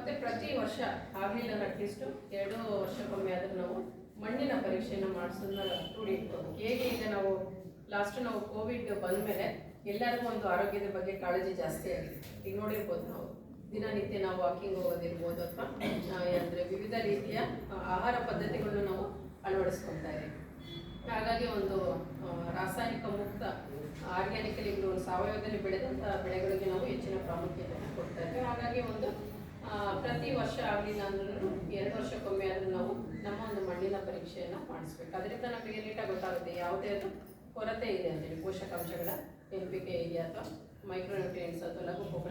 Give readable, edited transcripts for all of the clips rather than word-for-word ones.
ಮತ್ತೆ ಪ್ರತಿ ವರ್ಷ ಆಗಲಿಲ್ಲ ಅಟ್ಲೀಸ್ಟ್ 2 ವರ್ಷಕ್ಕೊಮ್ಮೆ ಆದರೂ ನಾವು ಮಣ್ಣಿನ ಪರೀಕ್ಷೆಯನ್ನು ಮಾಡಿಸೋದನ್ನ ರೂಢಿ ಇಟ್ಕೋಬೇಕು. ಹೇಗೆ ಈಗ ನಾವು ಕೋವಿಡ್ ಬಂದಮೇಲೆ ಎಲ್ಲರಿಗೂ ಒಂದು ಆರೋಗ್ಯದ ಬಗ್ಗೆ ಕಾಳಜಿ ಜಾಸ್ತಿ ಆಗಿದೆ. ಈಗ ನೋಡಿರ್ಬೋದು, ನಾವು ದಿನನಿತ್ಯ ನಾವು ವಾಕಿಂಗ್ ಹೋಗೋದಿರ್ಬೋದು ಅಥವಾ ಅಂದರೆ ವಿವಿಧ ರೀತಿಯ ಆಹಾರ ಪದ್ಧತಿಗಳನ್ನು ನಾವು ಅಳವಡಿಸ್ಕೊಳ್ತಾ ಇದ್ದೀವಿ. ಹಾಗಾಗಿ ಒಂದು ರಾಸಾಯನಿಕ ಮುಕ್ತ ಆರ್ಗ್ಯಾನಿಕಲಿ ಸಾವಯವದಲ್ಲಿ ಬೆಳೆದಂಥ ಬೆಳೆಗಳಿಗೆ ನಾವು ಹೆಚ್ಚಿನ ಪ್ರಾಮುಖ್ಯತೆಯನ್ನು ಕೊಡ್ತಾ ಇದ್ದೀವಿ. ಹಾಗಾಗಿ ಪ್ರತಿ ವರ್ಷ ಆಗಲಿಲ್ಲ ಅಂದ್ರೂ 2 ವರ್ಷಕ್ಕೊಮ್ಮೆ ಆದರೂ ನಾವು ನಮ್ಮ ಒಂದು ಮಣ್ಣಿನ ಪರೀಕ್ಷೆಯನ್ನು ಮಾಡಿಸ್ಬೇಕು. ಅದರಿಂದ ನಮಗೆ ನೀಟಾಗಿ ಗೊತ್ತಾಗುತ್ತೆ ಯಾವುದೇ ಅದು ಕೊರತೆ ಇದೆ ಅಂತೇಳಿ, ಪೋಷಕಾಂಶಗಳ NPK ಇದೆಯಾ ಅಥವಾ ಮೈಕ್ರೋನ್ಯೂಟ್ರಿಯೆಂಟ್ಸ್ ಅಥವಾ ಲಘು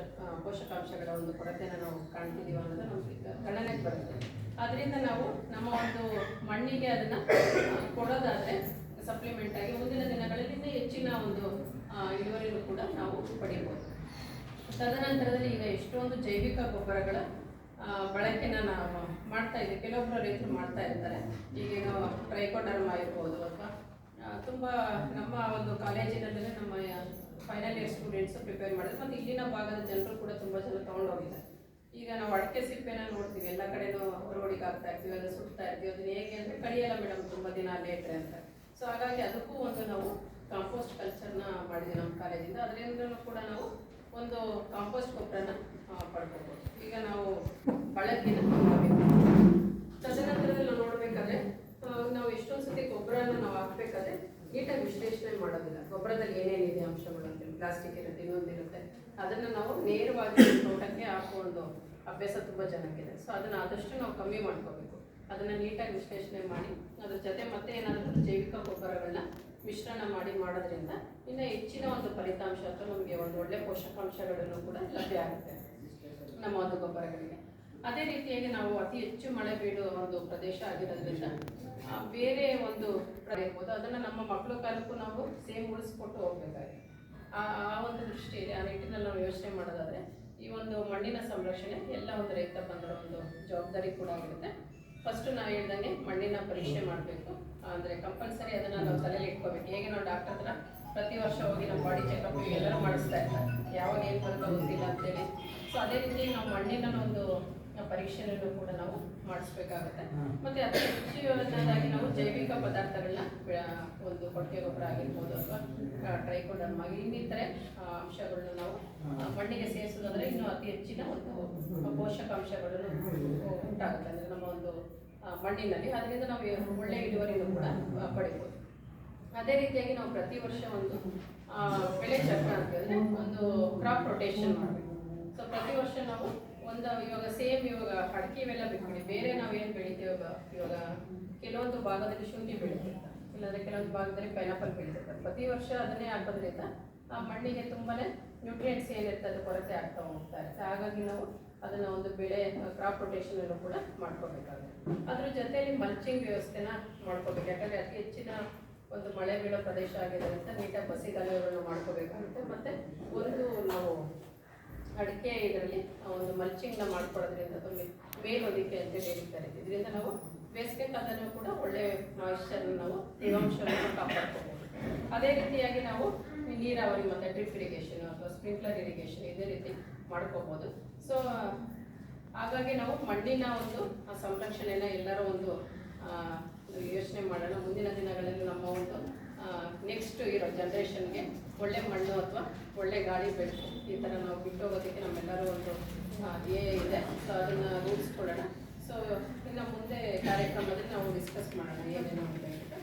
ಪೋಷಕಾಂಶಗಳ ಒಂದು ಕೊರತೆಯನ್ನು ನಾವು ಕಾಣ್ತಿದ್ದೀವಿ ಅನ್ನೋದು ನಮಗೆ ಗಣನೆಗೆ ಬರುತ್ತೆ. ಅದರಿಂದ ನಾವು ನಮ್ಮ ಒಂದು ಮಣ್ಣಿಗೆ ಅದನ್ನು ಕೊಡೋದಾದರೆ ಸಪ್ಲಿಮೆಂಟ್ ಆಗಿ ಮುಂದಿನ ದಿನಗಳಲ್ಲಿ ಹೆಚ್ಚಿನ ಒಂದು ಇಳುವರಿನೂ ಕೂಡ ನಾವು ಪಡಿಬೋದು. ತದನಂತರದಲ್ಲಿ ಈಗ ಎಷ್ಟೊಂದು ಜೈವಿಕ ಗೊಬ್ಬರಗಳ ಬಳಕೆನ ನಾವು ಮಾಡ್ತಾ ಇದ್ದೀವಿ. ಕೆಲವೊಬ್ಬರು ರೈತರು ಮಾಡ್ತಾ ಇರ್ತಾರೆ. ಈಗೇನೋ ಟ್ರೈಕೋಡರ್ಮಾ ಇರ್ಬೋದು ಅಥವಾ ತುಂಬ ನಮ್ಮ ಒಂದು ಕಾಲೇಜಿನಲ್ಲಿ ನಮ್ಮ ಫೈನಲ್ ಇಯರ್ ಸ್ಟೂಡೆಂಟ್ಸ್ ಪ್ರಿಪೇರ್ ಮಾಡಿದ್ರು. ಮತ್ತು ಇಲ್ಲಿನ ಭಾಗದ ಜನರು ಕೂಡ ತುಂಬ ಜನ ತೊಗೊಂಡೋಗಿದ್ದಾರೆ. ಈಗ ನಾವು ಅಡಿಕೆ ಸಿಪ್ಪೆನ ನೋಡ್ತೀವಿ, ಎಲ್ಲ ಕಡೆನೂ ರೋಡಿಗೆ ಹಾಕ್ತಾ ಇರ್ತೀವಿ, ಅದು ಸುಡ್ತಾ ಇರ್ತೀವಿ. ಅದನ್ನ ಹೇಗೆ ಅಂದರೆ ಕಡಿಯಲ್ಲ ಮೇಡಮ್, ತುಂಬ ದಿನ ಅಲ್ಲೇ ಇಟ್ಟರೆ ಅಂತ. ಸೊ ಹಾಗಾಗಿ ಅದಕ್ಕೂ ಒಂದು ನಾವು ಕಾಂಪೋಸ್ಟ್ ಕಲ್ಚರ್ನ ಮಾಡಿದ್ವಿ ನಮ್ಮ ಕಾಲೇಜಿಂದ. ಅದರಿಂದ ಕೂಡ ನಾವು ಒಂದು ಕಾಂಪೋಸ್ಟ್ ಗೊಬ್ಬರನ ಪಡ್ಕೋಬೋದು. ಈಗ ನಾವು ಬಳಕೆನ ಮಾಡಬೇಕು. ತದನಂತರದಲ್ಲಿ ನಾವು ನೋಡಬೇಕಾದ್ರೆ ನಾವು ಎಷ್ಟೊಂದು ಸತಿ ಗೊಬ್ಬರನ ನಾವು ಹಾಕಬೇಕಾದ್ರೆ ನೀಟಾಗಿ ವಿಶ್ಲೇಷಣೆ ಮಾಡೋದಿಲ್ಲ. ಗೊಬ್ಬರದಲ್ಲಿ ಏನೇನಿದೆ ಅಂಶಗಳು ಅಂತೇಳಿ, ಪ್ಲಾಸ್ಟಿಕ್ ಇರುತ್ತೆ, ಇನ್ನೊಂದಿರುತ್ತೆ, ಅದನ್ನು ನಾವು ನೇರವಾಗಿ ತೋಟಕ್ಕೆ ಹಾಕುವ ಅಭ್ಯಾಸ ತುಂಬ ಜನಕ್ಕಿದೆ. ಸೊ ಅದನ್ನು ಆದಷ್ಟು ನಾವು ಕಮ್ಮಿ ಮಾಡ್ಕೋಬೇಕು. ಅದನ್ನು ನೀಟಾಗಿ ವಿಶ್ಲೇಷಣೆ ಮಾಡಿ ಅದ್ರ ಜೊತೆ ಮತ್ತೆ ಏನಾದರೂ ಜೈವಿಕ ಗೊಬ್ಬರಗಳನ್ನ ಮಿಶ್ರಣ ಮಾಡೋದ್ರಿಂದ ಇನ್ನು ಹೆಚ್ಚಿನ ಒಂದು ಫಲಿತಾಂಶ ಅಥವಾ ನಮಗೆ ಒಂದು ಒಳ್ಳೆ ಪೋಷಕಾಂಶಗಳನ್ನು ಕೂಡ ಲಭ್ಯ ಆಗುತ್ತೆ ನಮ್ಮ ಒಂದು ಗೊಬ್ಬರಗಳಿಗೆ. ಅದೇ ರೀತಿಯಾಗಿ ನಾವು ಅತಿ ಹೆಚ್ಚು ಮಳೆ ಬೀಳುವ ಒಂದು ಪ್ರದೇಶ ಆಗಿರೋದ್ರಿಂದ ಬೇರೆ ಒಂದು ಇರ್ಬೋದು, ಅದನ್ನು ನಮ್ಮ ಮಕ್ಕಳ ಕಾಲಕ್ಕೂ ನಾವು ಸೇಮ್ ಉಳಿಸ್ಕೊಟ್ಟು ಹೋಗ್ಬೇಕಾಗುತ್ತೆ. ಆ ಒಂದು ದೃಷ್ಟಿಯಲ್ಲಿ ಆ ನಿಟ್ಟಿನಲ್ಲಿ ನಾವು ಯೋಚನೆ ಮಾಡೋದಾದರೆ ಈ ಒಂದು ಮಣ್ಣಿನ ಸಂರಕ್ಷಣೆ ಎಲ್ಲ ಒಂದು ರೈತ ಬಂದರ ಒಂದು ಜವಾಬ್ದಾರಿ ಕೂಡ ಆಗಿರುತ್ತೆ. ಫಸ್ಟು ನಾವು ಹೇಳ್ದಂಗೆ ಮಣ್ಣಿನ ಪರೀಕ್ಷೆ ಮಾಡಬೇಕು. ಅಂದರೆ ಕಂಪಲ್ಸರಿ ಅದನ್ನು ನಾವು ತಲೆಯಲ್ಲಿ ಇಟ್ಕೋಬೇಕು. ಹೇಗೆ ನಾವು ಡಾಕ್ಟರ್ ಹತ್ರ ಪ್ರತಿ ವರ್ಷ ಹೋಗಿ ನಮ್ಮ ಬಾಡಿ ಚೆಕಪ್ ಎಲ್ಲರೂ ಮಾಡಿಸ್ತಾ ಇರ್ತಾರೆ, ಯಾವಾಗ ಏನು ಬರುತ್ತೋ ಗೊತ್ತಿಲ್ಲ ಅಂತೇಳಿ. ಸೊ ಅದೇ ರೀತಿ ನಾವು ಮಣ್ಣಿನ ಒಂದು ಪರೀಕ್ಷೆಯನ್ನು ಕೂಡ ನಾವು ಮಾಡಿಸ್ಬೇಕಾಗುತ್ತೆ. ಮತ್ತು ಅತಿ ಹೆಚ್ಚಿನದಾಗಿ ನಾವು ಜೈವಿಕ ಪದಾರ್ಥಗಳನ್ನ ಒಂದು ಕೊಟ್ಟಿಗೆ ಗೊಬ್ಬರ ಆಗಿರ್ಬೋದು ಅಥವಾ ಟ್ರೈಕೋಡರ್ಮಾ ಇನ್ನಿತರೆ ಅಂಶಗಳನ್ನ ನಾವು ಮಣ್ಣಿಗೆ ಸೇರಿಸೋದಾದ್ರೆ ಇನ್ನೂ ಅತಿ ಹೆಚ್ಚಿನ ಒಂದು ಪೋಷಕಾಂಶಗಳನ್ನು ಉಂಟಾಗುತ್ತೆ ಅಂದರೆ ನಮ್ಮ ಒಂದು ಮಣ್ಣಿನಲ್ಲಿ. ಅದರಿಂದ ನಾವು ಒಳ್ಳೆಯ ಇಳುವರಿನೂ ಕೂಡ ಪಡಿಬೋದು. ಅದೇ ರೀತಿಯಾಗಿ ನಾವು ಪ್ರತಿ ವರ್ಷ ಒಂದು ಬೆಳೆ ಚಕ್ರ ಅಂತಂದರೆ ಒಂದು ಕ್ರಾಪ್ ರೊಟೇಷನ್ ಮಾಡಬೇಕು. ಸೊ ಪ್ರತಿ ವರ್ಷ ನಾವು ಇವಾಗ ಅಡಿಕೆ ಇವೆಲ್ಲ ಬಿಟ್ಬಿಡಿ, ಬೇರೆ ನಾವೇನು ಬೆಳಿತೀವಿ ಇವಾಗ ಕೆಲವೊಂದು ಭಾಗದಲ್ಲಿ ಶುಂಠಿ ಬೆಳೀತಿರ್ತಾರೆ, ಇಲ್ಲಾಂದರೆ ಕೆಲವೊಂದು ಭಾಗದಲ್ಲಿ ಪೈನಾಪಲ್ ಬೆಳೀತಿರ್ತಾರೆ. ಪ್ರತಿ ವರ್ಷ ಅದನ್ನೇ ಹಾಕೋದ್ರಿಂದ ಆ ಮಣ್ಣಿಗೆ ತುಂಬಾ ನ್ಯೂಟ್ರಿಯೆಂಟ್ಸ್ ಏನಿರ್ತದೆ ಅದು ಕೊರತೆ ಆಗ್ತಾ ಹೋಗ್ತಾ ಇರುತ್ತೆ. ಹಾಗಾಗಿ ನಾವು ಅದನ್ನು ಒಂದು ಬೆಳೆ ಕ್ರಾಪ್ ರೊಟೇಷನನ್ನು ಕೂಡ ಮಾಡ್ಕೋಬೇಕಾಗುತ್ತೆ. ಅದ್ರ ಜೊತೆಯಲ್ಲಿ ಮಲ್ಚಿಂಗ್ ವ್ಯವಸ್ಥೆನ ಮಾಡ್ಕೋಬೇಕು. ಯಾಕಂದರೆ ಅತಿ ಹೆಚ್ಚಿನ ಒಂದು ಮಳೆ ಬೀಳೋ ಪ್ರದೇಶ ಆಗಿರೋದ್ರಿಂದ ನೀಟಾಗಿ ಬಸಿಗಾಲುಗಳನ್ನು ಮಾಡ್ಕೋಬೇಕಾಗುತ್ತೆ. ಮತ್ತು ನಾವು ಅಡಿಕೆ ಇದರಲ್ಲಿ ಒಂದು ಮಲ್ಚಿಂಗ್ನ ಮಾಡ್ಕೊಳ್ಳೋದ್ರಿಂದ ಅಥವಾ ಮೇಲೊದಿಕೆ ಅಂತ ಹೇಳ್ತಾರೆ. ಇದರಿಂದ ನಾವು ಬೇಸಿಗೆ ಕಾಲದಲ್ಲೂ ಕೂಡ ಒಳ್ಳೆಯ ಮಾಯಿಶ್ಚರ್ನ ನಾವು ತೇವಾಂಶವನ್ನು ಕಾಪಾಡ್ಕೋಬೋದು. ಅದೇ ರೀತಿಯಾಗಿ ನಾವು ನೀರಾವರಿ ಮತ್ತು ಡ್ರಿಪ್ ಇರಿಗೇಷನ್ ಅಥವಾ ಸ್ಪ್ರಿಂಕ್ಲರ್ ಇರಿಗೇಷನ್ ಇದೇ ರೀತಿ ಮಾಡ್ಕೋಬೋದು. ಸೊ ಹಾಗಾಗಿ ನಾವು ಮಣ್ಣಿನ ಒಂದು ಸಂರಕ್ಷಣೆನ ಎಲ್ಲರೂ ಒಂದು ಯೋಚನೆ ಮಾಡೋಣ. ಮುಂದಿನ ದಿನಗಳಲ್ಲಿ ನಮ್ಮ ಒಂದು ನೆಕ್ಸ್ಟ್ ಇರೋ ಜನ್ರೇಷನ್ಗೆ ಒಳ್ಳೆ ಮಣ್ಣು ಅಥವಾ ಒಳ್ಳೆ ಗಾಳಿ ಬೆಳೆಸು ಈ ಥರ ನಾವು ಬಿಟ್ಟೋಗೋದಕ್ಕೆ ನಮ್ಮೆಲ್ಲರೂ ಒಂದು ಇದೆ. ಸೊ ಅದನ್ನು ರೂಢಿಸ್ಕೊಳ್ಳೋಣ. ಸೊ ಇನ್ನು ಮುಂದೆ ಕಾರ್ಯಕ್ರಮದಲ್ಲಿ ನಾವು ಡಿಸ್ಕಸ್ ಮಾಡೋಣ ಏನೇನು ಅಂತ ಹೇಳ್ಬಿಟ್ಟು.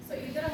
ಸೊ ಇದರ